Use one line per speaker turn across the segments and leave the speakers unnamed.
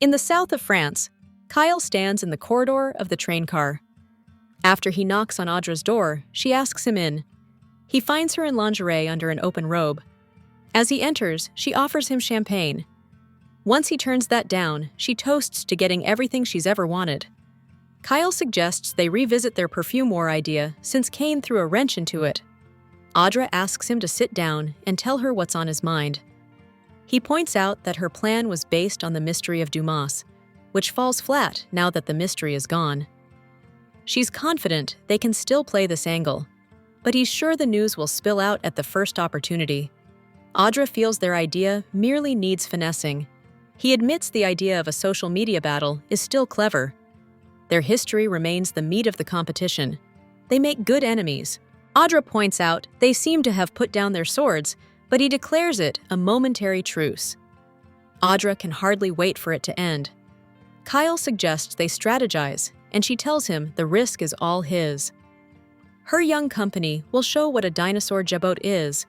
In the south of France, Kyle stands in the corridor of the train car. After he knocks on Audra's door, she asks him in. He finds her in lingerie under an open robe. As he enters, she offers him champagne. Once he turns that down, she toasts to getting everything she's ever wanted. Kyle suggests they revisit their perfume war idea since Cain threw a wrench into it. Audra asks him to sit down and tell her what's on his mind. He points out that her plan was based on the mystery of Dumas, which falls flat now that the mystery is gone. She's confident they can still play this angle, but he's sure the news will spill out at the first opportunity. Audra feels their idea merely needs finessing. He admits the idea of a social media battle is still clever. Their history remains the meat of the competition. They make good enemies. Audra points out they seem to have put down their swords, but he declares it a momentary truce. Audra can hardly wait for it to end. Kyle suggests they strategize, and she tells him the risk is all his. Her young company will show what a dinosaur jabot is.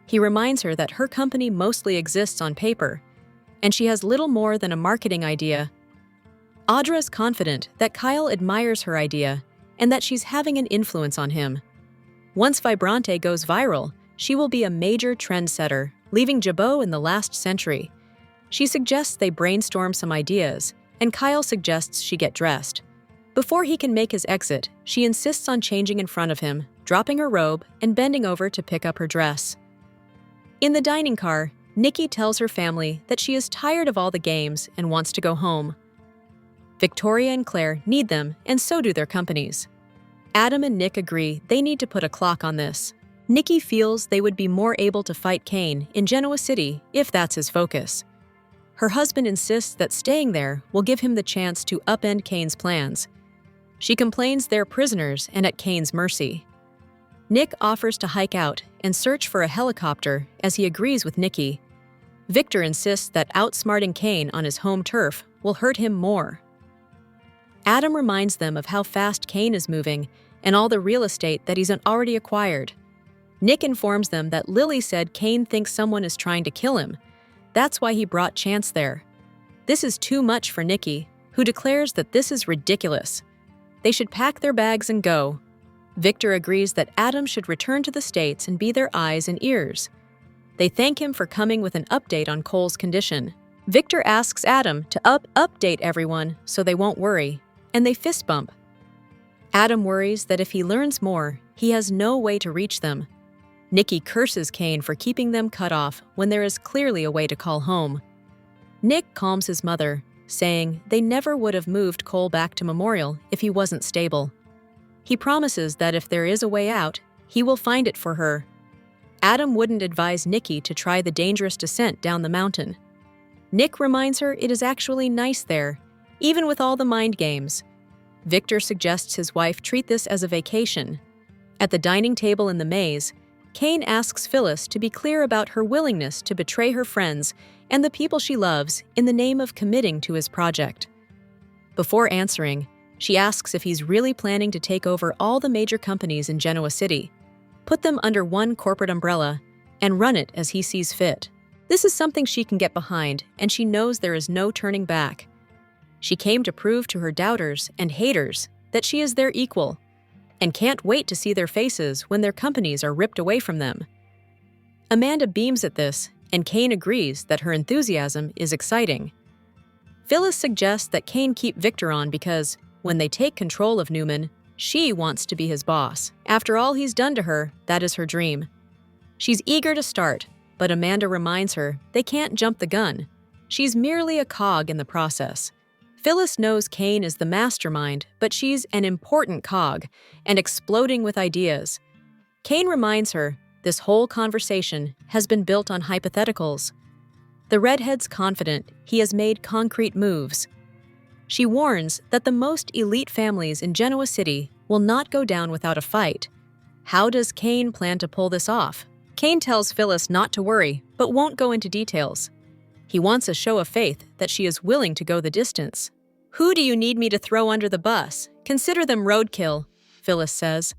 He reminds her that her company mostly exists on paper, and she has little more than a marketing idea. Audra is confident that Kyle admires her idea and that she's having an influence on him. Once Vibrante goes viral, she will be a major trendsetter, leaving jabot in the last century. She suggests they brainstorm some ideas, and Kyle suggests she get dressed. Before he can make his exit, she insists on changing in front of him, dropping her robe and bending over to pick up her dress. In the dining car, Nikki tells her family that she is tired of all the games and wants to go home. Victoria and Claire need them, and so do their companies. Adam and Nick agree they need to put a clock on this. Nikki feels they would be more able to fight Cain in Genoa City if that's his focus. Her husband insists that staying there will give him the chance to upend Cain's plans. She complains they're prisoners and at Cain's mercy. Nick offers to hike out and search for a helicopter as he agrees with Nikki. Victor insists that outsmarting Cain on his home turf will hurt him more. Adam reminds them of how fast Cain is moving and all the real estate that he's already acquired. Nick informs them that Lily said Cain thinks someone is trying to kill him. That's why he brought Chance there. This is too much for Nikki, who declares that this is ridiculous. They should pack their bags and go. Victor agrees that Adam should return to the States and be their eyes and ears. They thank him for coming with an update on Cole's condition. Victor asks Adam to update everyone so they won't worry, and they fist bump. Adam worries that if he learns more, he has no way to reach them. Nikki curses Cain for keeping them cut off when there is clearly a way to call home. Nick calms his mother, saying they never would have moved Cole back to Memorial if he wasn't stable. He promises that if there is a way out, he will find it for her. Adam wouldn't advise Nikki to try the dangerous descent down the mountain. Nick reminds her it is actually nice there, even with all the mind games. Victor suggests his wife treat this as a vacation. At the dining table in the maze, Cain asks Phyllis to be clear about her willingness to betray her friends and the people she loves in the name of committing to his project. Before answering, she asks if he's really planning to take over all the major companies in Genoa City, put them under one corporate umbrella, and run it as he sees fit. This is something she can get behind, and she knows there is no turning back. She came to prove to her doubters and haters that she is their equal, and can't wait to see their faces when their companies are ripped away from them. Amanda beams at this, and Cain agrees that her enthusiasm is exciting. Phyllis suggests that Cain keep Victor on because, when they take control of Newman, she wants to be his boss. After all he's done to her, that is her dream. She's eager to start, but Amanda reminds her they can't jump the gun. She's merely a cog in the process. Phyllis knows Cain is the mastermind, but she's an important cog and exploding with ideas. Cain reminds her this whole conversation has been built on hypotheticals. The redhead's confident he has made concrete moves. She warns that the most elite families in Genoa City will not go down without a fight. How does Cain plan to pull this off? Cain tells Phyllis not to worry, but won't go into details. He wants a show of faith that she is willing to go the distance. "Who do you need me to throw under the bus? Consider them roadkill," Phyllis says.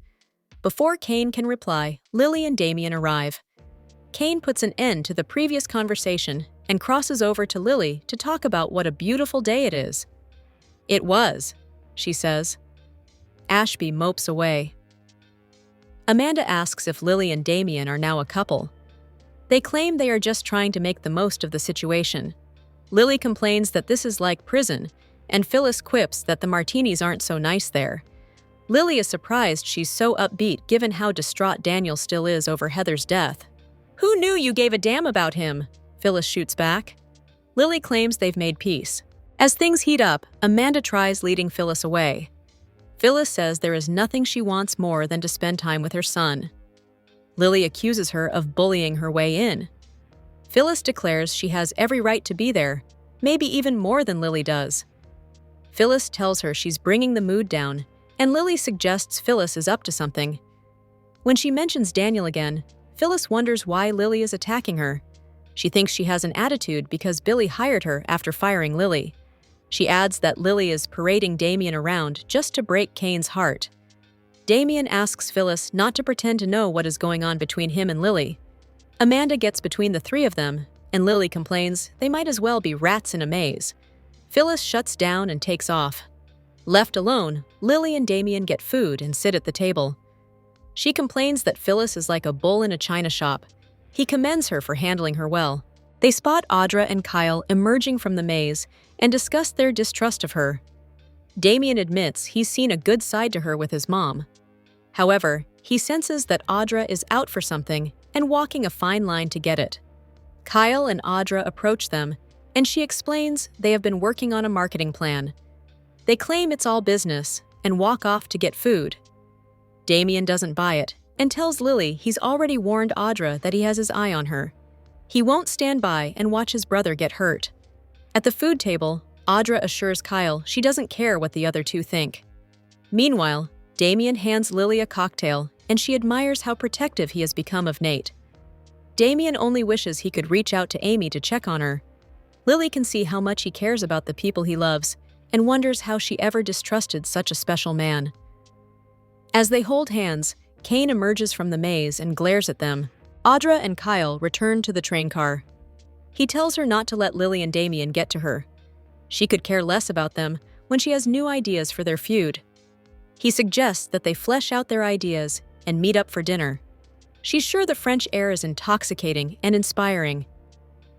Before Cain can reply, Lily and Damien arrive. Cain puts an end to the previous conversation and crosses over to Lily to talk about what a beautiful day it is. "It was," she says. Ashby mopes away. Amanda asks if Lily and Damien are now a couple. They claim they are just trying to make the most of the situation. Lily complains that this is like prison, and Phyllis quips that the martinis aren't so nice there. Lily is surprised she's so upbeat given how distraught Daniel still is over Heather's death. "Who knew you gave a damn about him?" Phyllis shoots back. Lily claims they've made peace. As things heat up, Amanda tries leading Phyllis away. Phyllis says there is nothing she wants more than to spend time with her son. Lily accuses her of bullying her way in. Phyllis declares she has every right to be there, maybe even more than Lily does. Phyllis tells her she's bringing the mood down, and Lily suggests Phyllis is up to something. When she mentions Daniel again, Phyllis wonders why Lily is attacking her. She thinks she has an attitude because Billy hired her after firing Lily. She adds that Lily is parading Damien around just to break Cain's heart. Damien asks Phyllis not to pretend to know what is going on between him and Lily. Amanda gets between the three of them, and Lily complains they might as well be rats in a maze. Phyllis shuts down and takes off. Left alone, Lily and Damien get food and sit at the table. She complains that Phyllis is like a bull in a china shop. He commends her for handling her well. They spot Audra and Kyle emerging from the maze and discuss their distrust of her. Damien admits he's seen a good side to her with his mom. However, he senses that Audra is out for something and walking a fine line to get it. Kyle and Audra approach them, and she explains they have been working on a marketing plan. They claim it's all business and walk off to get food. Damien doesn't buy it and tells Lily he's already warned Audra that he has his eye on her. He won't stand by and watch his brother get hurt. At the food table, Audra assures Kyle she doesn't care what the other two think. Meanwhile, Damien hands Lily a cocktail, and she admires how protective he has become of Nate. Damien only wishes he could reach out to Amy to check on her. Lily can see how much he cares about the people he loves, and wonders how she ever distrusted such a special man. As they hold hands, Cain emerges from the maze and glares at them. Audra and Kyle return to the train car. He tells her not to let Lily and Damien get to her. She could care less about them when she has new ideas for their feud. He suggests that they flesh out their ideas and meet up for dinner. She's sure the French air is intoxicating and inspiring.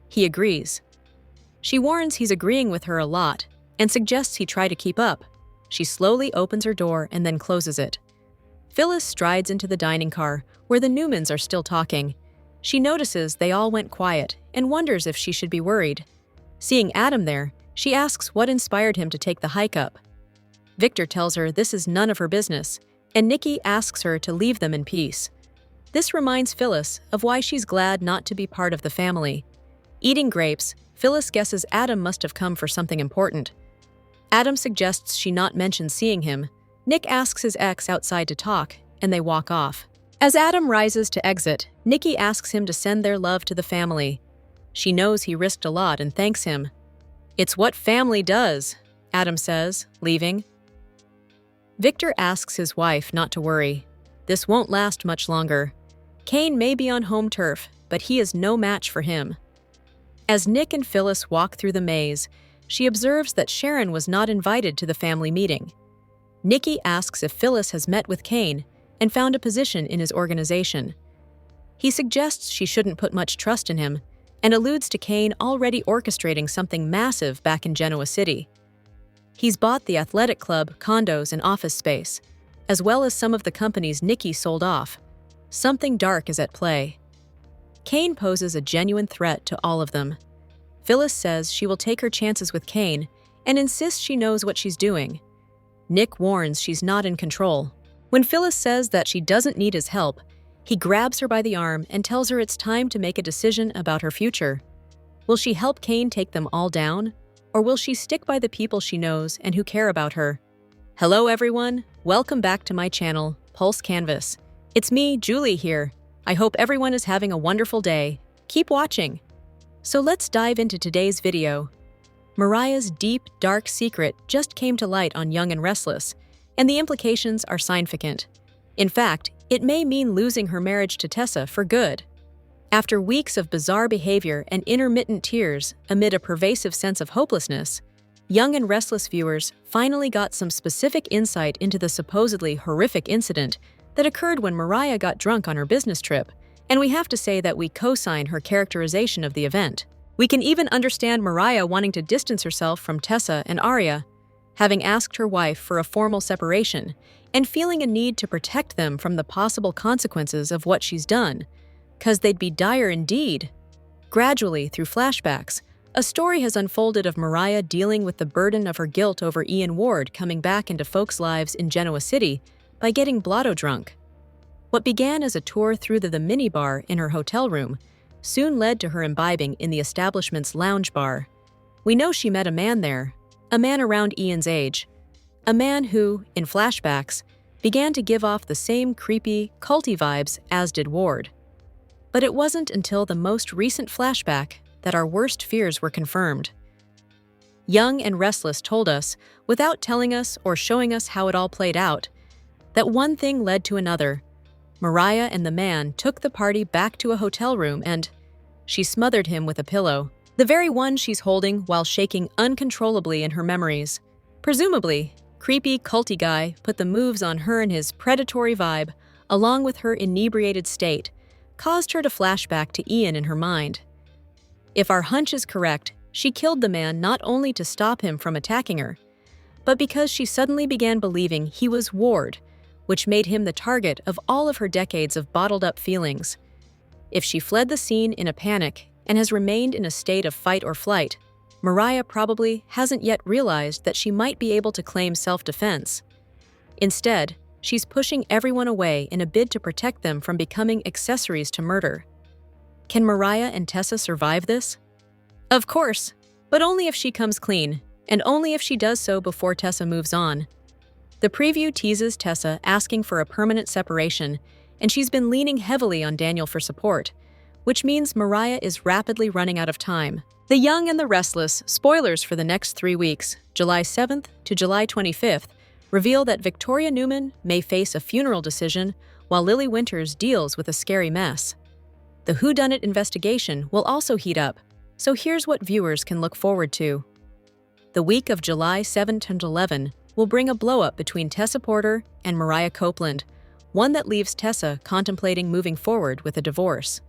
He agrees. She warns he's agreeing with her a lot and suggests he try to keep up. She slowly opens her door and then closes it. Phyllis strides into the dining car, where the Newmans are still talking. She notices they all went quiet and wonders if she should be worried. Seeing Adam there, she asks what inspired him to take the hike up. Victor tells her this is none of her business, and Nikki asks her to leave them in peace. This reminds Phyllis of why she's glad not to be part of the family. Eating grapes, Phyllis guesses Adam must have come for something important. Adam suggests she not mention seeing him. Nick asks his ex outside to talk, and they walk off. As Adam rises to exit, Nikki asks him to send their love to the family. She knows he risked a lot and thanks him. "It's what family does," Adam says, leaving. Victor asks his wife not to worry. This won't last much longer. Cain may be on home turf, but he is no match for him. As Nick and Phyllis walk through the maze, she observes that Sharon was not invited to the family meeting. Nikki asks if Phyllis has met with Cain and found a position in his organization. He suggests she shouldn't put much trust in him and alludes to Cain already orchestrating something massive back in Genoa City. He's bought the athletic club, condos, and office space, as well as some of the companies Nikki sold off. Something dark is at play. Cain poses a genuine threat to all of them. Phyllis says she will take her chances with Cain and insists she knows what she's doing. Nick warns she's not in control. When Phyllis says that she doesn't need his help, he grabs her by the arm and tells her it's time to make a decision about her future. Will she help Cain take them all down, or will she stick by the people she knows and who care about her? Hello everyone, welcome back to my channel, Pulse Canvas. It's me, Julie here. I hope everyone is having a wonderful day. Keep watching. So let's dive into today's video. Mariah's deep, dark secret just came to light on Young and Restless, and the implications are significant. In fact, it may mean losing her marriage to Tessa for good. After weeks of bizarre behavior and intermittent tears amid a pervasive sense of hopelessness, young and restless viewers finally got some specific insight into the supposedly horrific incident that occurred when Mariah got drunk on her business trip, and we have to say that we co-sign her characterization of the event. We can even understand Mariah wanting to distance herself from Tessa and Arya, having asked her wife for a formal separation, and feeling a need to protect them from the possible consequences of what she's done, 'cause they'd be dire indeed. Gradually, through flashbacks, a story has unfolded of Mariah dealing with the burden of her guilt over Ian Ward coming back into folks' lives in Genoa City by getting blotto drunk. What began as a tour through the minibar in her hotel room soon led to her imbibing in the establishment's lounge bar. We know she met a man there, a man around Ian's age, a man who, in flashbacks, began to give off the same creepy, culty vibes as did Ward. But it wasn't until the most recent flashback that our worst fears were confirmed. Young and Restless told us, without telling us or showing us how it all played out, that one thing led to another. Mariah and the man took the party back to a hotel room and she smothered him with a pillow, the very one she's holding while shaking uncontrollably in her memories. Presumably, creepy, culty guy put the moves on her and his predatory vibe, along with her inebriated state, caused her to flash back to Ian in her mind. If our hunch is correct, she killed the man not only to stop him from attacking her, but because she suddenly began believing he was Ward, which made him the target of all of her decades of bottled-up feelings. If she fled the scene in a panic and has remained in a state of fight or flight, Mariah probably hasn't yet realized that she might be able to claim self-defense. Instead, she's pushing everyone away in a bid to protect them from becoming accessories to murder. Can Mariah and Tessa survive this? Of course, but only if she comes clean, and only if she does so before Tessa moves on. The preview teases Tessa asking for a permanent separation, and she's been leaning heavily on Daniel for support, which means Mariah is rapidly running out of time. The Young and the Restless spoilers for the next 3 weeks, July 7th to July 25th, reveal that Victoria Newman may face a funeral decision while Lily Winters deals with a scary mess. The whodunit investigation will also heat up, so here's what viewers can look forward to. The week of July 7 to 11 will bring a blow-up between Tessa Porter and Mariah Copeland, one that leaves Tessa contemplating moving forward with a divorce.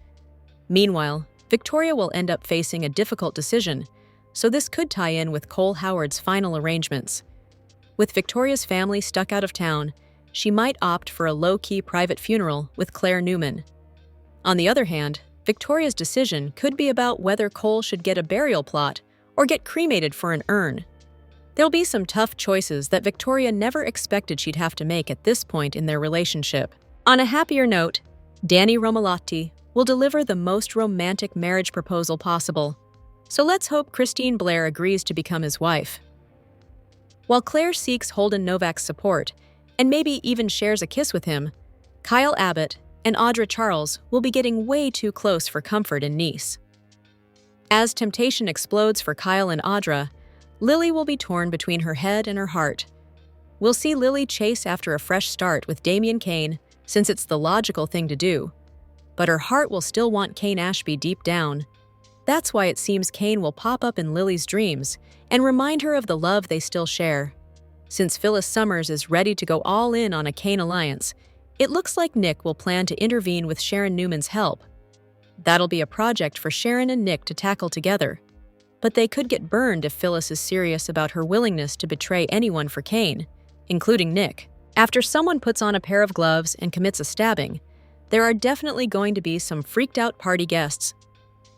Meanwhile, Victoria will end up facing a difficult decision, so this could tie in with Cole Howard's final arrangements. With Victoria's family stuck out of town, she might opt for a low-key private funeral with Claire Newman. On the other hand, Victoria's decision could be about whether Cole should get a burial plot or get cremated for an urn. There'll be some tough choices that Victoria never expected she'd have to make at this point in their relationship. On a happier note, Danny Romalotti will deliver the most romantic marriage proposal possible, so let's hope Christine Blair agrees to become his wife. While Claire seeks Holden Novak's support, and maybe even shares a kiss with him, Kyle Abbott and Audra Charles will be getting way too close for comfort in Nice. As temptation explodes for Kyle and Audra, Lily will be torn between her head and her heart. We'll see Lily chase after a fresh start with Damian Cain, since it's the logical thing to do. But her heart will still want Cain Ashby deep down. That's why it seems Cain will pop up in Lily's dreams and remind her of the love they still share. Since Phyllis Summers is ready to go all in on a Cain alliance, it looks like Nick will plan to intervene with Sharon Newman's help. That'll be a project for Sharon and Nick to tackle together. But they could get burned if Phyllis is serious about her willingness to betray anyone for Cain, including Nick. After someone puts on a pair of gloves and commits a stabbing, there are definitely going to be some freaked-out party guests.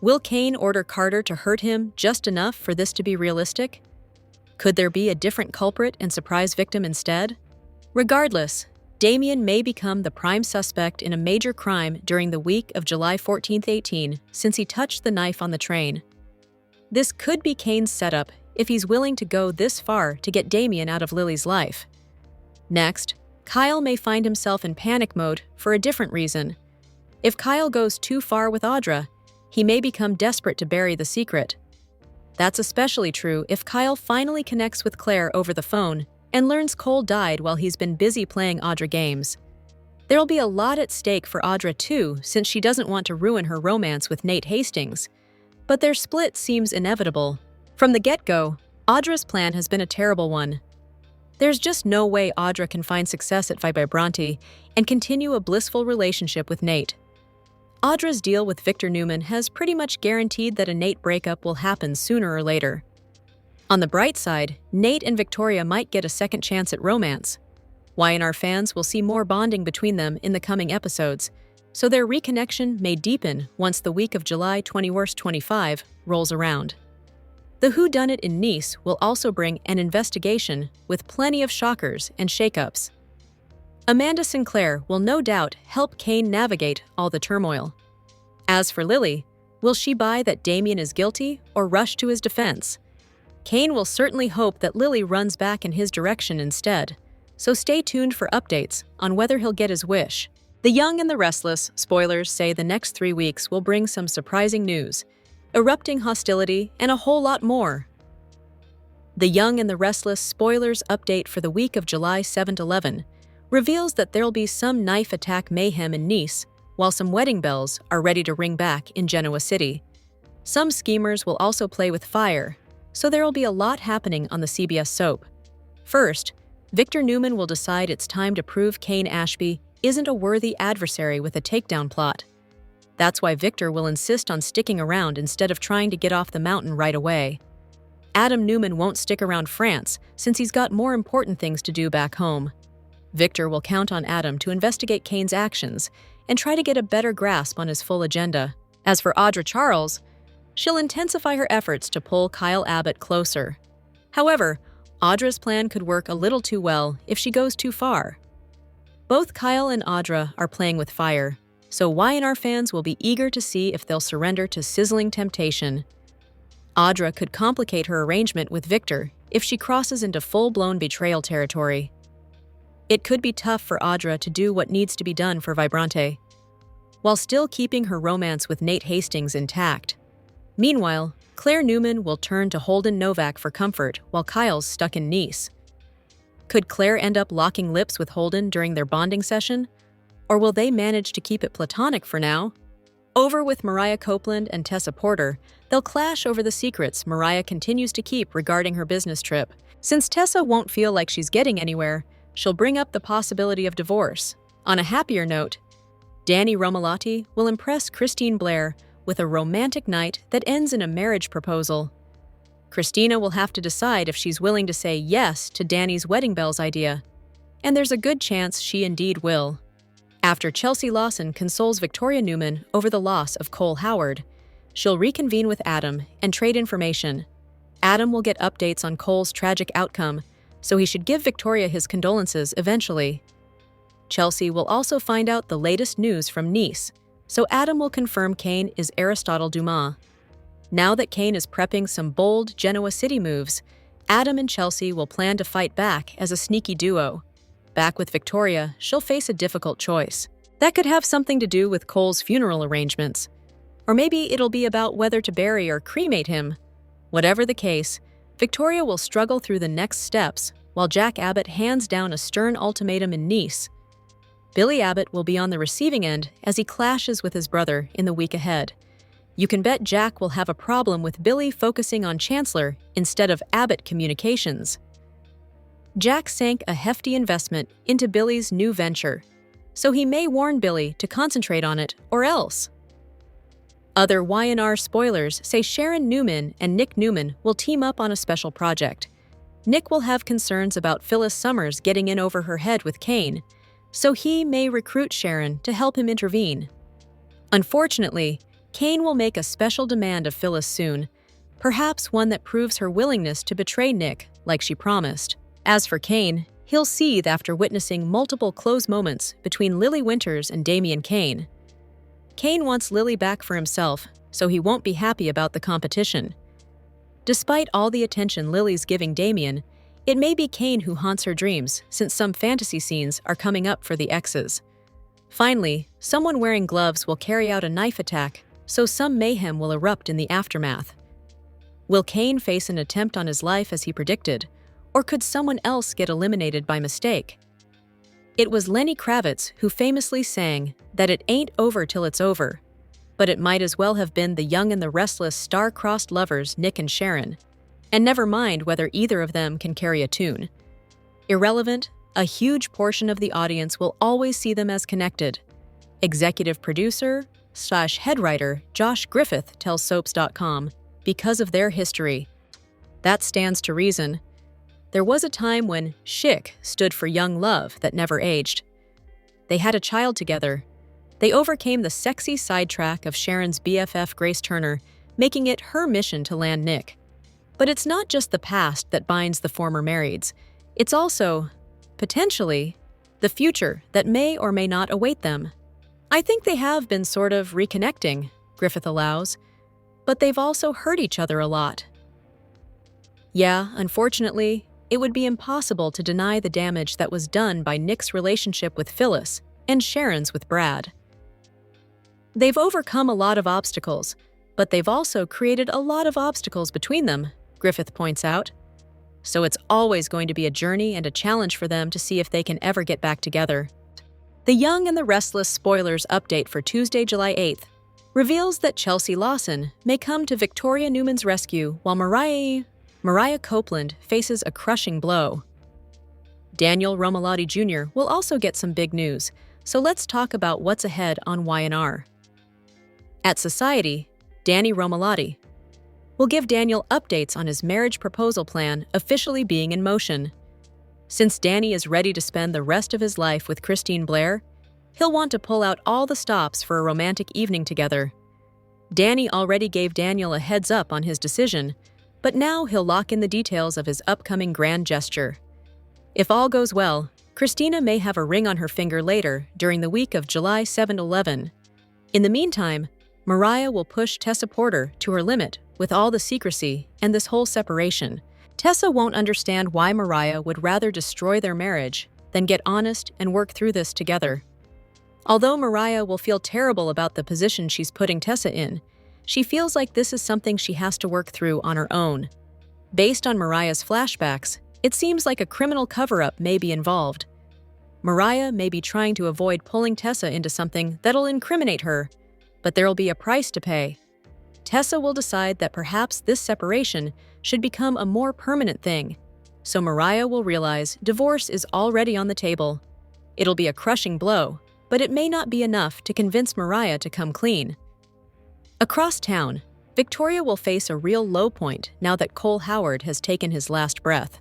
Will Cain order Carter to hurt him just enough for this to be realistic? Could there be a different culprit and surprise victim instead? Regardless, Damian may become the prime suspect in a major crime during the week of July 14-18 since he touched the knife on the train. This could be Cain's setup if he's willing to go this far to get Damian out of Lily's life. Next, Kyle may find himself in panic mode for a different reason. If Kyle goes too far with Audra, he may become desperate to bury the secret. That's especially true if Kyle finally connects with Claire over the phone and learns Cole died while he's been busy playing Audra games. There'll be a lot at stake for Audra too, since she doesn't want to ruin her romance with Nate Hastings. But their split seems inevitable. From the get-go, Audra's plan has been a terrible one. There's just no way Audra can find success at Vibrante and continue a blissful relationship with Nate. Audra's deal with Victor Newman has pretty much guaranteed that a Nate breakup will happen sooner or later. On the bright side, Nate and Victoria might get a second chance at romance. Y&R fans will see more bonding between them in the coming episodes, so their reconnection may deepen once the week of July 21st, 25 rolls around. The whodunit in Nice will also bring an investigation with plenty of shockers and shakeups. Amanda Sinclair will no doubt help Cain navigate all the turmoil. As for Lily, will she buy that Damien is guilty or rush to his defense? Cain will certainly hope that Lily runs back in his direction instead, so stay tuned for updates on whether he'll get his wish. The Young and the Restless spoilers say the next 3 weeks will bring some surprising news, erupting hostility, and a whole lot more. The Young and the Restless spoilers update for the week of July 7-11 reveals that there'll be some knife attack mayhem in Nice, while some wedding bells are ready to ring back in Genoa City. Some schemers will also play with fire, so there'll be a lot happening on the CBS soap. First, Victor Newman will decide it's time to prove Cain Ashby isn't a worthy adversary with a takedown plot. That's why Victor will insist on sticking around instead of trying to get off the mountain right away. Adam Newman won't stick around France since he's got more important things to do back home. Victor will count on Adam to investigate Cain's actions and try to get a better grasp on his full agenda. As for Audra Charles, she'll intensify her efforts to pull Kyle Abbott closer. However, Audra's plan could work a little too well if she goes too far. Both Kyle and Audra are playing with fire, so Y&R fans will be eager to see if they'll surrender to sizzling temptation. Audra could complicate her arrangement with Victor if she crosses into full-blown betrayal territory. It could be tough for Audra to do what needs to be done for Vibrante, while still keeping her romance with Nate Hastings intact. Meanwhile, Claire Newman will turn to Holden Novak for comfort while Kyle's stuck in Nice. Could Claire end up locking lips with Holden during their bonding session? Or will they manage to keep it platonic for now? Over with Mariah Copeland and Tessa Porter, they'll clash over the secrets Mariah continues to keep regarding her business trip. Since Tessa won't feel like she's getting anywhere, she'll bring up the possibility of divorce. On a happier note, Danny Romalotti will impress Christine Blair with a romantic night that ends in a marriage proposal. Christina will have to decide if she's willing to say yes to Danny's wedding bells idea, and there's a good chance she indeed will. After Chelsea Lawson consoles Victoria Newman over the loss of Cole Howard, she'll reconvene with Adam and trade information. Adam will get updates on Cole's tragic outcome, so he should give Victoria his condolences eventually. Chelsea will also find out the latest news from Nice, so Adam will confirm Cain is Aristotle Dumas. Now that Cain is prepping some bold Genoa City moves, Adam and Chelsea will plan to fight back as a sneaky duo. Back with Victoria, she'll face a difficult choice. That could have something to do with Cole's funeral arrangements. Or maybe it'll be about whether to bury or cremate him. Whatever the case, Victoria will struggle through the next steps while Jack Abbott hands down a stern ultimatum in Nice. Billy Abbott will be on the receiving end as he clashes with his brother in the week ahead. You can bet Jack will have a problem with Billy focusing on Chancellor instead of Abbott communications. Jack sank a hefty investment into Billy's new venture, so he may warn Billy to concentrate on it or else. Other Y&R spoilers say Sharon Newman and Nick Newman will team up on a special project. Nick will have concerns about Phyllis Summers getting in over her head with Cain, so he may recruit Sharon to help him intervene. Unfortunately, Cain will make a special demand of Phyllis soon, perhaps one that proves her willingness to betray Nick like she promised. As for Cain, he'll seethe after witnessing multiple close moments between Lily Winters and Damien Cain. Cain wants Lily back for himself, so he won't be happy about the competition. Despite all the attention Lily's giving Damien, it may be Cain who haunts her dreams since some fantasy scenes are coming up for the exes. Finally, someone wearing gloves will carry out a knife attack, so some mayhem will erupt in the aftermath. Will Cain face an attempt on his life as he predicted, or could someone else get eliminated by mistake? It was Lenny Kravitz who famously sang that it ain't over till it's over, but it might as well have been the young and the restless star-crossed lovers Nick and Sharon, and never mind whether either of them can carry a tune. Irrelevant, a huge portion of the audience will always see them as connected. Executive producer/head writer Josh Griffith tells Soaps.com, because of their history. That stands to reason. There was a time when Chic stood for young love that never aged. They had a child together. They overcame the sexy sidetrack of Sharon's BFF Grace Turner, making it her mission to land Nick. But it's not just the past that binds the former marrieds. It's also, potentially, the future that may or may not await them. I think they have been sort of reconnecting, Griffith allows, but they've also hurt each other a lot. Yeah, unfortunately, it would be impossible to deny the damage that was done by Nick's relationship with Phyllis and Sharon's with Brad. They've overcome a lot of obstacles, but they've also created a lot of obstacles between them, Griffith points out. So it's always going to be a journey and a challenge for them to see if they can ever get back together. The Young and the Restless spoilers update for Tuesday, July 8th, reveals that Chelsea Lawson may come to Victoria Newman's rescue while Mariah Copeland faces a crushing blow. Daniel Romalotti Jr. will also get some big news, so let's talk about what's ahead on Y&R. At Society, Danny Romalotti will give Daniel updates on his marriage proposal plan officially being in motion. Since Danny is ready to spend the rest of his life with Christine Blair, he'll want to pull out all the stops for a romantic evening together. Danny already gave Daniel a heads up on his decision, but now he'll lock in the details of his upcoming grand gesture. If all goes well, Christina may have a ring on her finger later during the week of July 7-11. In the meantime, Mariah will push Tessa Porter to her limit with all the secrecy and this whole separation. Tessa won't understand why Mariah would rather destroy their marriage than get honest and work through this together. Although Mariah will feel terrible about the position she's putting Tessa in, she feels like this is something she has to work through on her own. Based on Mariah's flashbacks, it seems like a criminal cover-up may be involved. Mariah may be trying to avoid pulling Tessa into something that'll incriminate her, but there'll be a price to pay. Tessa will decide that perhaps this separation should become a more permanent thing, so Mariah will realize divorce is already on the table. It'll be a crushing blow, but it may not be enough to convince Mariah to come clean. Across town, Victoria will face a real low point now that Cole Howard has taken his last breath.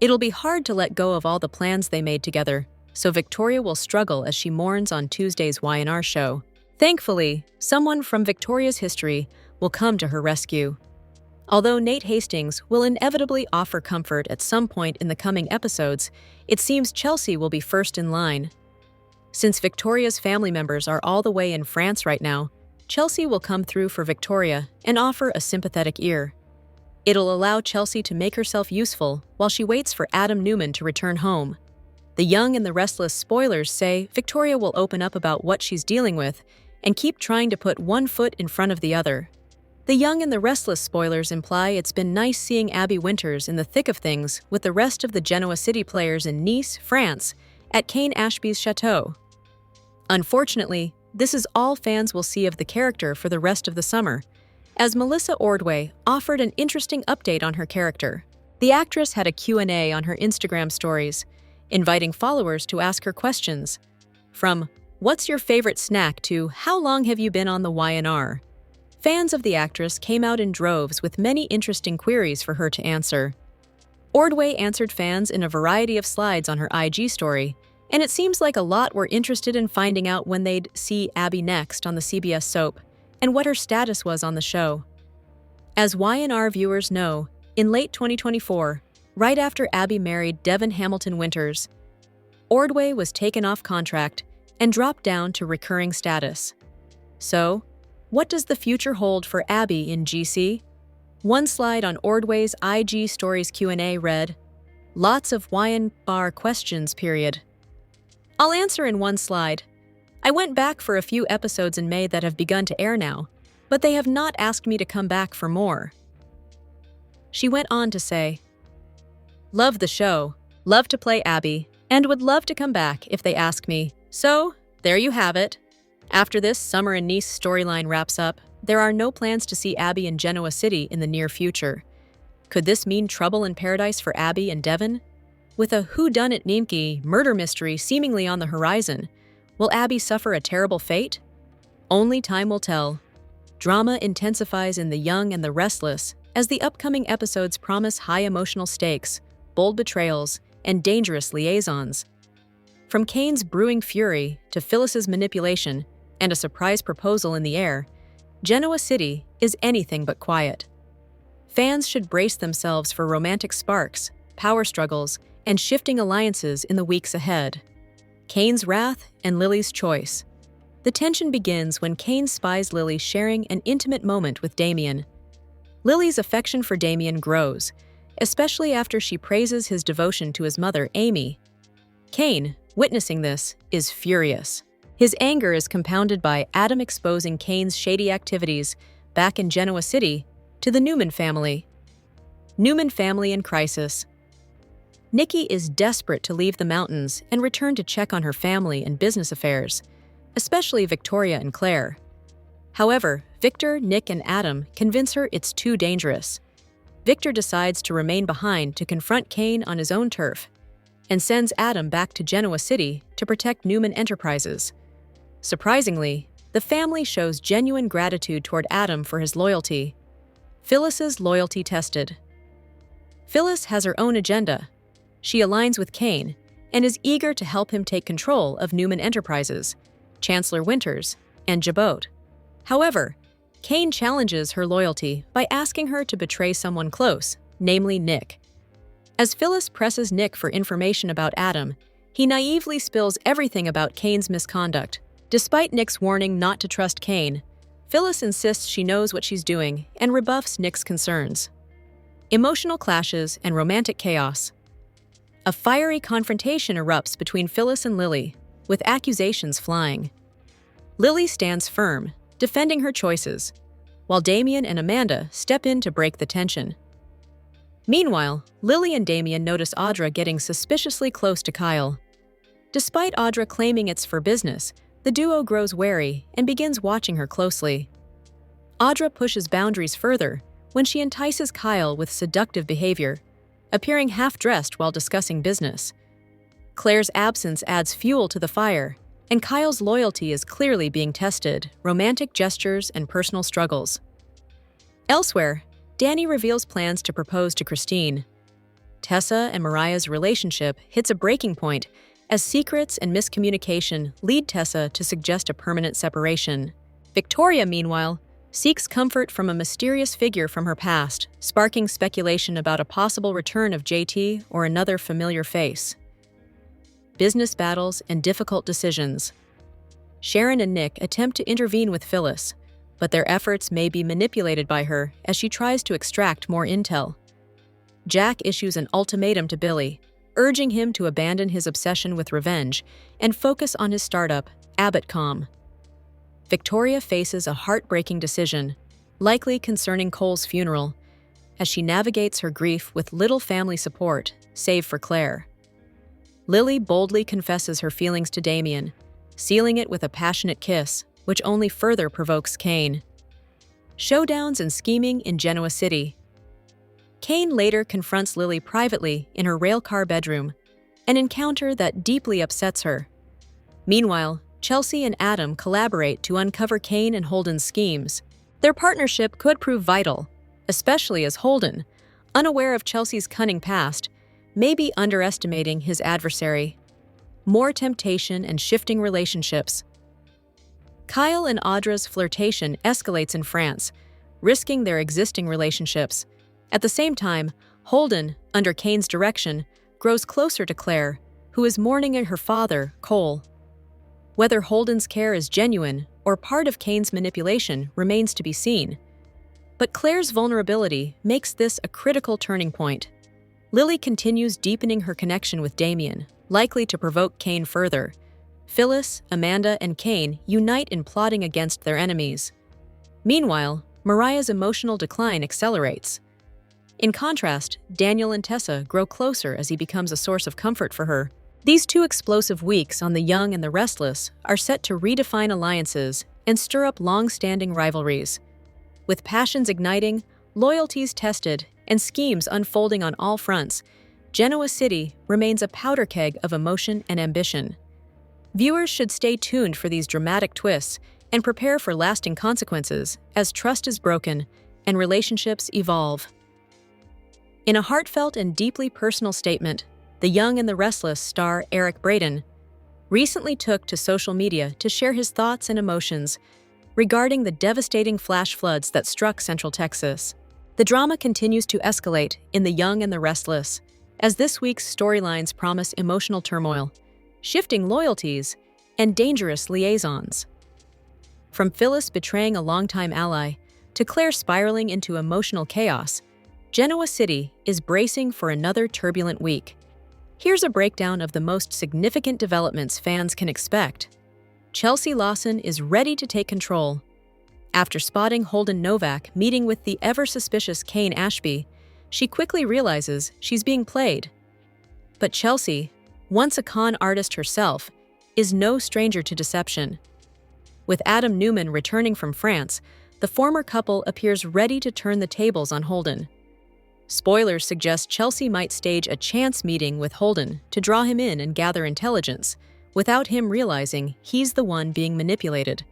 It'll be hard to let go of all the plans they made together, so Victoria will struggle as she mourns on Tuesday's Y&R show. Thankfully, someone from Victoria's history will come to her rescue. Although Nate Hastings will inevitably offer comfort at some point in the coming episodes, it seems Chelsea will be first in line. Since Victoria's family members are all the way in France right now, Chelsea will come through for Victoria and offer a sympathetic ear. It'll allow Chelsea to make herself useful while she waits for Adam Newman to return home. The Young and the Restless spoilers say Victoria will open up about what she's dealing with and keep trying to put one foot in front of the other. The Young and the Restless spoilers imply it's been nice seeing Abby Winters in the thick of things with the rest of the Genoa City players in Nice, France, at Cain Ashby's chateau. Unfortunately, this is all fans will see of the character for the rest of the summer, as Melissa Ordway offered an interesting update on her character. The actress had a Q&A on her Instagram stories, inviting followers to ask her questions. From, "What's your favorite snack?" to "How long have you been on the Y&R?" Fans of the actress came out in droves with many interesting queries for her to answer. Ordway answered fans in a variety of slides on her IG story, and it seems like a lot were interested in finding out when they'd see Abby next on the CBS soap, and what her status was on the show. As Y&R viewers know, in late 2024, right after Abby married Devin Hamilton Winters, Ordway was taken off contract and dropped down to recurring status. So, what does the future hold for Abby in GC? One slide on Ordway's IG Stories Q&A read, "Lots of Y&R questions, period." I'll answer in one slide. I went back for a few episodes in May that have begun to air now, but they have not asked me to come back for more. She went on to say, "Love the show, love to play Abby, and would love to come back if they ask me. So, there you have it. After this Summer and Nice storyline wraps up, there are no plans to see Abby in Genoa City in the near future. Could this mean trouble in paradise for Abby and Devon? With a whodunit Nimke murder mystery seemingly on the horizon, will Abby suffer a terrible fate? Only time will tell. Drama intensifies in The Young and the Restless as the upcoming episodes promise high emotional stakes, bold betrayals, and dangerous liaisons. From Cain's brewing fury to Phyllis's manipulation and a surprise proposal in the air, Genoa City is anything but quiet. Fans should brace themselves for romantic sparks, power struggles, and shifting alliances in the weeks ahead. Cain's wrath and Lily's choice. The tension begins when Cain spies Lily sharing an intimate moment with Damien. Lily's affection for Damien grows, especially after she praises his devotion to his mother, Amy. Cain, witnessing this, is furious. His anger is compounded by Adam exposing Cain's shady activities back in Genoa City to the Newman family. Newman family in crisis. Nikki is desperate to leave the mountains and return to check on her family and business affairs, especially Victoria and Claire. However, Victor, Nick, and Adam convince her it's too dangerous. Victor decides to remain behind to confront Cain on his own turf and sends Adam back to Genoa City to protect Newman Enterprises. Surprisingly, the family shows genuine gratitude toward Adam for his loyalty. Phyllis's loyalty tested. Phyllis has her own agenda. She aligns with Cain and is eager to help him take control of Newman Enterprises, Chancellor Winters, and Jabot. However, Cain challenges her loyalty by asking her to betray someone close, namely Nick. As Phyllis presses Nick for information about Adam, he naively spills everything about Cain's misconduct. Despite Nick's warning not to trust Cain, Phyllis insists she knows what she's doing and rebuffs Nick's concerns. Emotional clashes and romantic chaos. A fiery confrontation erupts between Phyllis and Lily, with accusations flying. Lily stands firm, defending her choices, while Damien and Amanda step in to break the tension. Meanwhile, Lily and Damien notice Audra getting suspiciously close to Kyle. Despite Audra claiming it's for business, the duo grows wary and begins watching her closely. Audra pushes boundaries further when she entices Kyle with seductive behavior, appearing half-dressed while discussing business. Claire's absence adds fuel to the fire, and Kyle's loyalty is clearly being tested, romantic gestures and personal struggles. Elsewhere, Danny reveals plans to propose to Christine. Tessa and Mariah's relationship hits a breaking point as secrets and miscommunication lead Tessa to suggest a permanent separation. Victoria, meanwhile, seeks comfort from a mysterious figure from her past, sparking speculation about a possible return of JT or another familiar face. Business battles and difficult decisions. Sharon and Nick attempt to intervene with Phyllis, but their efforts may be manipulated by her as she tries to extract more intel. Jack issues an ultimatum to Billy, urging him to abandon his obsession with revenge and focus on his startup, Abbott.com. Victoria faces a heartbreaking decision, likely concerning Cole's funeral, as she navigates her grief with little family support, save for Claire. Lily boldly confesses her feelings to Damien, sealing it with a passionate kiss, which only further provokes Cain. Showdowns and scheming in Genoa City. Cain later confronts Lily privately in her railcar bedroom, an encounter that deeply upsets her. Meanwhile, Chelsea and Adam collaborate to uncover Cain and Holden's schemes. Their partnership could prove vital, especially as Holden, unaware of Chelsea's cunning past, may be underestimating his adversary. More temptation and shifting relationships. Kyle and Audra's flirtation escalates in France, risking their existing relationships. At the same time, Holden, under Cain's direction, grows closer to Claire, who is mourning her father, Cole. Whether Holden's care is genuine or part of Cain's manipulation remains to be seen. But Claire's vulnerability makes this a critical turning point. Lily continues deepening her connection with Damien, likely to provoke Cain further. Phyllis, Amanda, and Cain unite in plotting against their enemies. Meanwhile, Mariah's emotional decline accelerates. In contrast, Daniel and Tessa grow closer as he becomes a source of comfort for her. These two explosive weeks on The Young and the Restless are set to redefine alliances and stir up long-standing rivalries. With passions igniting, loyalties tested, and schemes unfolding on all fronts, Genoa City remains a powder keg of emotion and ambition. Viewers should stay tuned for these dramatic twists and prepare for lasting consequences as trust is broken and relationships evolve. In a heartfelt and deeply personal statement, The Young and the Restless star Eric Braeden recently took to social media to share his thoughts and emotions regarding the devastating flash floods that struck Central Texas. The drama continues to escalate in The Young and the Restless, as this week's storylines promise emotional turmoil, shifting loyalties, and dangerous liaisons. From Phyllis betraying a longtime ally to Claire spiraling into emotional chaos, Genoa City is bracing for another turbulent week. Here's a breakdown of the most significant developments fans can expect. Chelsea Lawson is ready to take control. After spotting Holden Novak meeting with the ever-suspicious Cain Ashby, she quickly realizes she's being played. But Chelsea, once a con artist herself, is no stranger to deception. With Adam Newman returning from France, the former couple appears ready to turn the tables on Holden. Spoilers suggest Chelsea might stage a chance meeting with Holden to draw him in and gather intelligence, without him realizing he's the one being manipulated.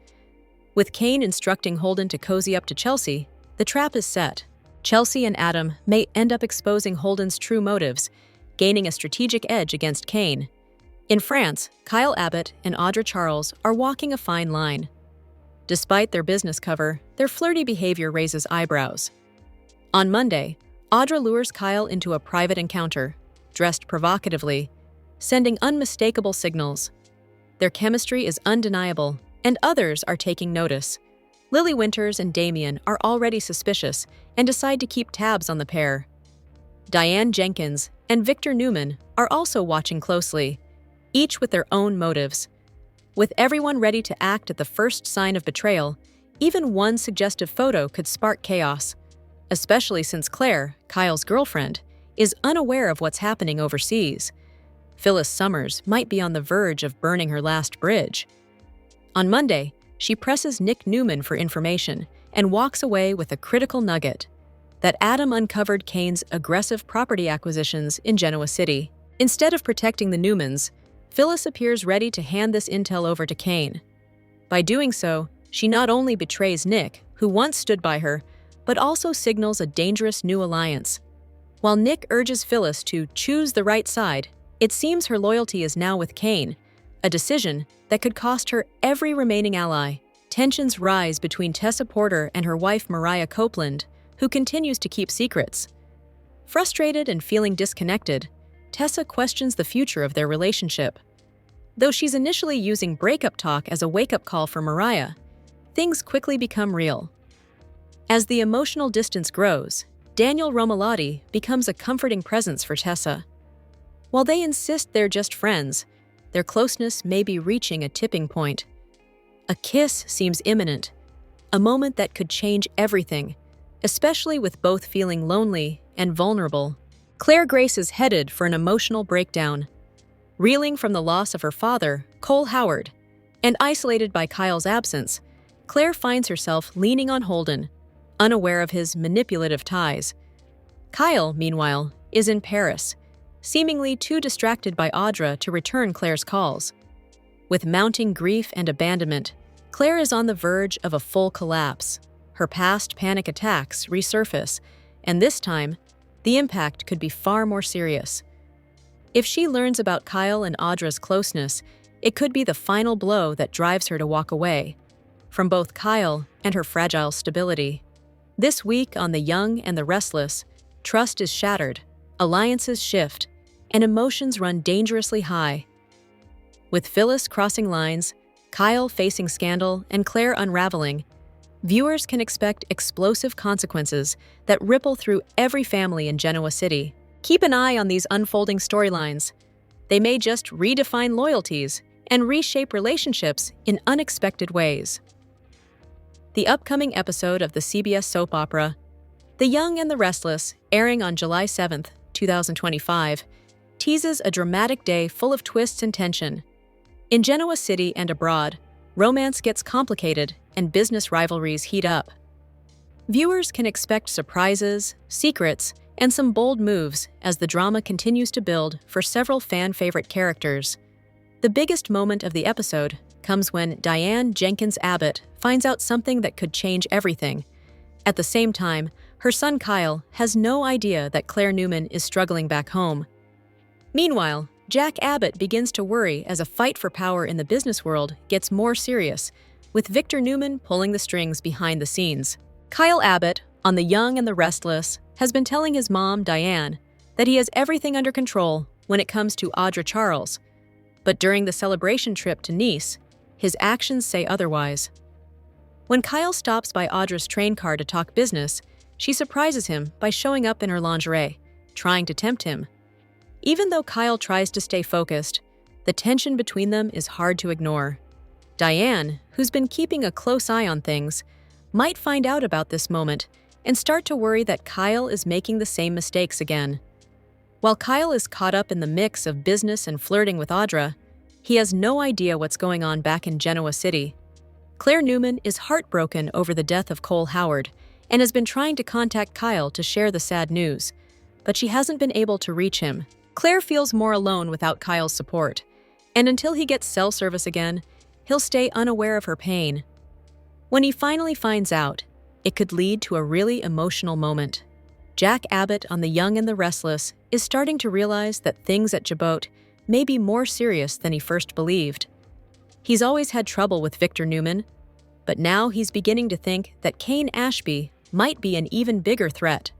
With Cain instructing Holden to cozy up to Chelsea, the trap is set. Chelsea and Adam may end up exposing Holden's true motives, gaining a strategic edge against Cain. In France, Kyle Abbott and Audra Charles are walking a fine line. Despite their business cover, their flirty behavior raises eyebrows. On Monday, Audra lures Kyle into a private encounter, dressed provocatively, sending unmistakable signals. Their chemistry is undeniable, and others are taking notice. Lily Winters and Damien are already suspicious and decide to keep tabs on the pair. Diane Jenkins and Victor Newman are also watching closely, each with their own motives. With everyone ready to act at the first sign of betrayal, even one suggestive photo could spark chaos, especially since Claire, Kyle's girlfriend, is unaware of what's happening overseas. Phyllis Summers might be on the verge of burning her last bridge. On Monday, she presses Nick Newman for information and walks away with a critical nugget: that Adam uncovered Cain's aggressive property acquisitions in Genoa City. Instead of protecting the Newmans, Phyllis appears ready to hand this intel over to Cain. By doing so, she not only betrays Nick, who once stood by her, but also signals a dangerous new alliance. While Nick urges Phyllis to choose the right side, it seems her loyalty is now with Cain, a decision that could cost her every remaining ally. Tensions rise between Tessa Porter and her wife Mariah Copeland, who continues to keep secrets. Frustrated and feeling disconnected, Tessa questions the future of their relationship. Though she's initially using breakup talk as a wake-up call for Mariah, things quickly become real. As the emotional distance grows, Daniel Romalotti becomes a comforting presence for Tessa. While they insist they're just friends, their closeness may be reaching a tipping point. A kiss seems imminent, a moment that could change everything, especially with both feeling lonely and vulnerable. Claire Grace is headed for an emotional breakdown. Reeling from the loss of her father, Cole Howard, and isolated by Kyle's absence, Claire finds herself leaning on Holden, unaware of his manipulative ties. Kyle, meanwhile, is in Paris, seemingly too distracted by Audra to return Claire's calls. With mounting grief and abandonment, Claire is on the verge of a full collapse. Her past panic attacks resurface, and this time, the impact could be far more serious. If she learns about Kyle and Audra's closeness, it could be the final blow that drives her to walk away from both Kyle and her fragile stability. This week on The Young and the Restless, trust is shattered, alliances shift, and emotions run dangerously high. With Phyllis crossing lines, Kyle facing scandal, and Claire unraveling, viewers can expect explosive consequences that ripple through every family in Genoa City. Keep an eye on these unfolding storylines. They may just redefine loyalties and reshape relationships in unexpected ways. The upcoming episode of the CBS soap opera, The Young and the Restless, airing on July 7, 2025, teases a dramatic day full of twists and tension. In Genoa City and abroad, romance gets complicated and business rivalries heat up. Viewers can expect surprises, secrets, and some bold moves as the drama continues to build for several fan-favorite characters. The biggest moment of the episode comes when Diane Jenkins Abbott finds out something that could change everything. At the same time, her son Kyle has no idea that Claire Newman is struggling back home. Meanwhile, Jack Abbott begins to worry as a fight for power in the business world gets more serious, with Victor Newman pulling the strings behind the scenes. Kyle Abbott, on The Young and the Restless, has been telling his mom, Diane, that he has everything under control when it comes to Audra Charles. But during the celebration trip to Nice, his actions say otherwise. When Kyle stops by Audra's train car to talk business, she surprises him by showing up in her lingerie, trying to tempt him. Even though Kyle tries to stay focused, the tension between them is hard to ignore. Diane, who's been keeping a close eye on things, might find out about this moment and start to worry that Kyle is making the same mistakes again. While Kyle is caught up in the mix of business and flirting with Audra, he has no idea what's going on back in Genoa City. Claire Newman is heartbroken over the death of Cole Howard and has been trying to contact Kyle to share the sad news, but she hasn't been able to reach him. Claire feels more alone without Kyle's support, and until he gets cell service again, he'll stay unaware of her pain. When he finally finds out, it could lead to a really emotional moment. Jack Abbott on The Young and the Restless is starting to realize that things at Jabot may be more serious than he first believed. He's always had trouble with Victor Newman, but now he's beginning to think that Cain Ashby might be an even bigger threat.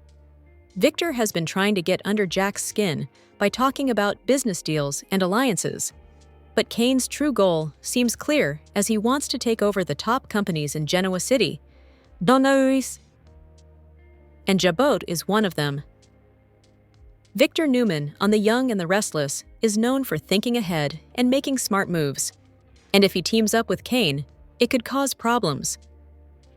Victor has been trying to get under Jack's skin by talking about business deals and alliances. But Cain's true goal seems clear as he wants to take over the top companies in Genoa City. Donneris and Jabot is one of them. Victor Newman on The Young and the Restless is known for thinking ahead and making smart moves. And if he teams up with Cain, it could cause problems.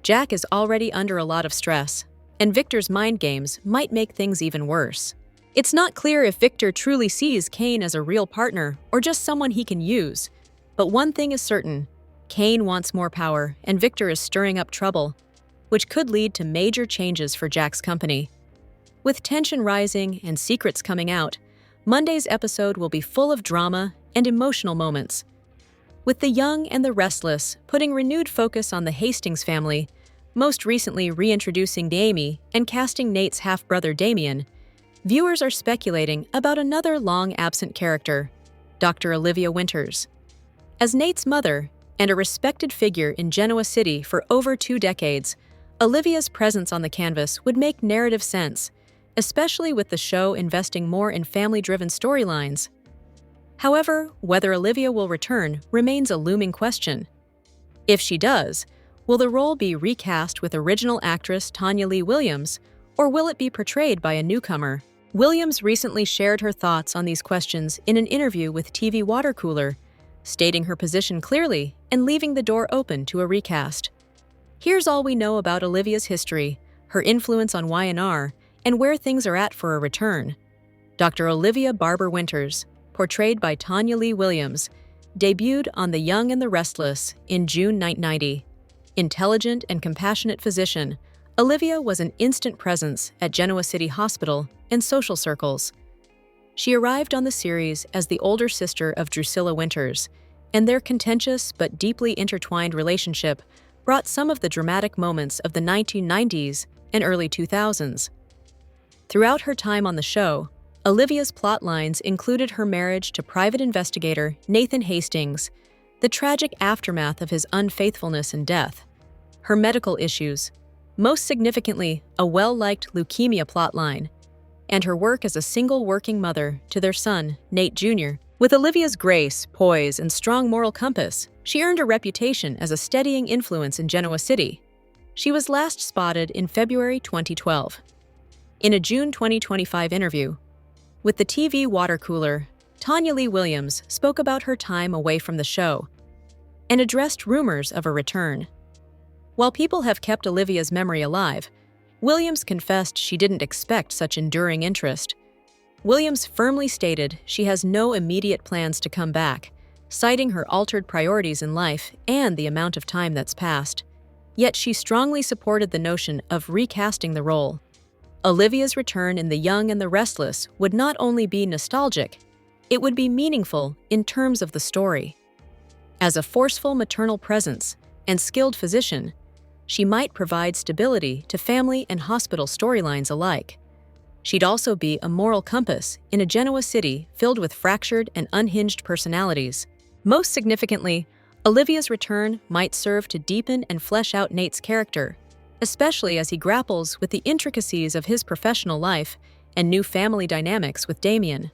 Jack is already under a lot of stress, and Victor's mind games might make things even worse. It's not clear if Victor truly sees Cain as a real partner or just someone he can use. But one thing is certain, Cain wants more power and Victor is stirring up trouble, which could lead to major changes for Jack's company. With tension rising and secrets coming out, Monday's episode will be full of drama and emotional moments. With The Young and the Restless putting renewed focus on the Hastings family, most recently reintroducing Amy and casting Nate's half-brother Damien, viewers are speculating about another long-absent character, Dr. Olivia Winters. As Nate's mother and a respected figure in Genoa City for over 2 decades, Olivia's presence on the canvas would make narrative sense, especially with the show investing more in family-driven storylines. However, whether Olivia will return remains a looming question. If she does, will the role be recast with original actress Tanya Lee Williams, or will it be portrayed by a newcomer? Williams recently shared her thoughts on these questions in an interview with TV Water Cooler, stating her position clearly and leaving the door open to a recast. Here's all we know about Olivia's history, her influence on Y&R, and where things are at for a return. Dr. Olivia Barber Winters, portrayed by Tanya Lee Williams, debuted on The Young and the Restless in June 1990. Intelligent and compassionate physician, Olivia was an instant presence at Genoa City Hospital and social circles. She arrived on the series as the older sister of Drusilla Winters, and their contentious but deeply intertwined relationship brought some of the dramatic moments of the 1990s and early 2000s. Throughout her time on the show, Olivia's plot lines included her marriage to private investigator Nathan Hastings, the tragic aftermath of his unfaithfulness and death, her medical issues, most significantly a well-liked leukemia plotline, and her work as a single working mother to their son, Nate Jr. With Olivia's grace, poise, and strong moral compass, she earned a reputation as a steadying influence in Genoa City. She was last spotted in February 2012. In a June 2025 interview with the TV Water Cooler, Tanya Lee Williams spoke about her time away from the show and addressed rumors of a return. While people have kept Olivia's memory alive, Williams confessed she didn't expect such enduring interest. Williams firmly stated she has no immediate plans to come back, citing her altered priorities in life and the amount of time that's passed. Yet she strongly supported the notion of recasting the role. Olivia's return in The Young and the Restless would not only be nostalgic, it would be meaningful in terms of the story. As a forceful maternal presence and skilled physician, she might provide stability to family and hospital storylines alike. She'd also be a moral compass in a Genoa city filled with fractured and unhinged personalities. Most significantly, Olivia's return might serve to deepen and flesh out Nate's character, especially as he grapples with the intricacies of his professional life and new family dynamics with Damien.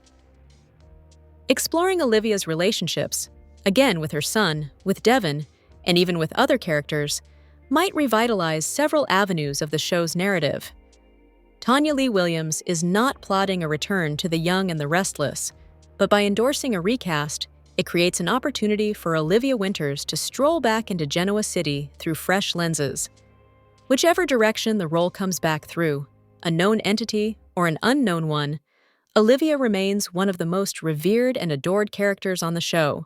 Exploring Olivia's relationships, again with her son, with Devon, and even with other characters, might revitalize several avenues of the show's narrative. Tanya Lee Williams is not plotting a return to The Young and the Restless, but by endorsing a recast, it creates an opportunity for Olivia Winters to stroll back into Genoa City through fresh lenses. Whichever direction the role comes back through, a known entity or an unknown one, Olivia remains one of the most revered and adored characters on the show.